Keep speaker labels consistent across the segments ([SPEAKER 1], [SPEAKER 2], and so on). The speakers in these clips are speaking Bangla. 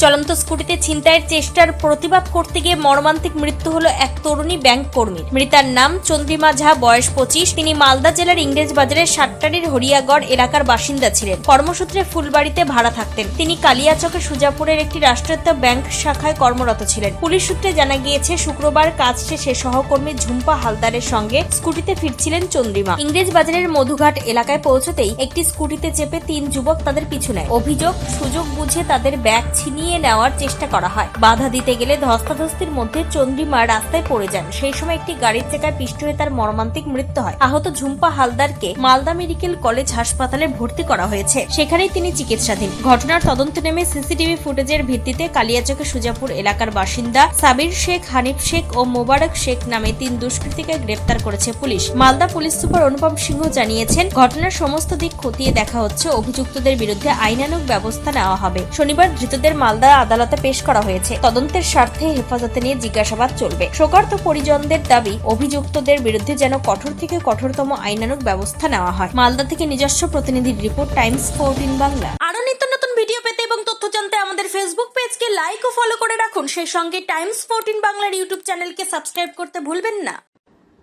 [SPEAKER 1] চলন্ত স্কুটিতে ছিনতাইয়ের চেষ্টার প্রতিবাদ করতে গিয়ে মর্মান্তিক মৃত্যু হলো এক তরুণী ব্যাংক কর্মীর। মৃতার নাম চন্দ্রিমা ঝা, বয়স 25। তিনি মালদা জেলার ইংরেজ বাজারের সাতটারির হরিয়াগড় এলাকার বাসিন্দা ছিলেন। কর্মসূত্রে ফুলবাড়িতে ভাড়া থাকতেন। তিনি কালিয়াচকে সুজাপুরের একটি রাষ্ট্রায়ত্ত ব্যাংক শাখায় কর্মরত ছিলেন। পুলিশ সূত্রে জানা গিয়েছে, শুক্রবার কাজ শেষে সহকর্মী ঝুম্পা হালদারের সঙ্গে স্কুটিতে ফিরছিলেন চন্দ্রিমা। ইংরেজ বাজারের মধুঘাট এলাকায় পৌঁছতেই একটি স্কুটিতে চেপে 3 যুবক তাদের পিছু নেয়। অভিযোগ, সুযোগ বুঝে তাদের ব্যাগ ছিনিয়ে নেওয়ার চেষ্টা করা হয়। বাধা দিতে গেলে ধস্তাধস্তির মধ্যে চন্দ্রিমা রাস্তায় পড়ে যান। সেই সময় একটি গাড়ির চাকায় পিষ্ট হয়ে তার মর্মান্তিক মৃত্যু হয়। আহত ঝুম্পা হালদারকে মালদা মেডিকেল কলেজ হাসপাতালে ভর্তি করা হয়েছে। সেখানেই তিনি চিকিৎসাধীন। ঘটনার তদন্তে নেমে সিসিটিভি ফুটেজের ভিত্তিতে কালিয়াচকে সুজাপুর এলাকার বাসিন্দা সাবির শেখ, হানিফ শেখ ও মোবারক শেখ নামে 3 দুষ্কৃতীকে গ্রেফতার করেছে পুলিশ। মালদা পুলিশ সুপার অনুপম সিংহ জানিয়েছেন, ঘটনার সমস্ত দিক খতিয়ে দেখা হচ্ছে। অভিযুক্তদের বিরুদ্ধে আইনানুগ ব্যবস্থা নেওয়া হবে। শনিবার ধৃতদের মালদা আদালতে পেশ করা হয়েছে। তদন্তের স্বার্থে হেফাজতে নিয়ে জিজ্ঞাসাবাদ চলবে। শোকার্ত পরিজনদের দাবি, অভিযুক্তদের বিরুদ্ধে যেন কঠোর থেকে কঠোরতম আইনানুগ ব্যবস্থা নেওয়া হয়। মালদা থেকে নিজস্ব প্রতিনিধির রিপোর্ট, টাইমস 14 বাংলা। আরো নিত্য নতুন ভিডিও পেতে এবং তথ্য জানতে আমাদের ফেসবুক পেজকে লাইক ও ফলো করে রাখুন। সেই সঙ্গে টাইমস 14 বাংলার ইউটিউব চ্যানেলকে সাবস্ক্রাইব করতে ভুলবেন না।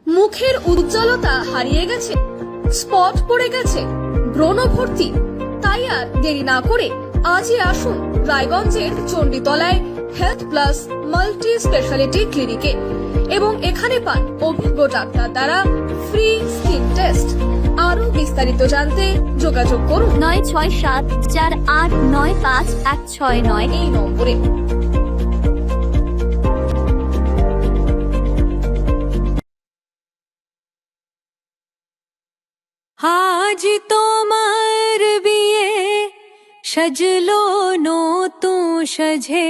[SPEAKER 2] মুখের উজ্জ্বলতা হারিয়ে গেছে, স্পট পড়ে গেছে, ব্রণ ভর্তি, তাই আর দেরি না করে আজই আসুন রায়গঞ্জের চণ্ডীতলায় হেলথ প্লাস মাল্টি স্পেশালিটি ক্লিনিকে এবং এখানে পান অভিজ্ঞ ডাক্তার দ্বারা ফ্রি স্কিন টেস্ট। আরো বিস্তারিত জানতে যোগাযোগ করুন
[SPEAKER 3] 9674895169
[SPEAKER 2] এই নম্বরে।
[SPEAKER 4] আজ তোমার বিয়ে সাজলো নতুন সাজে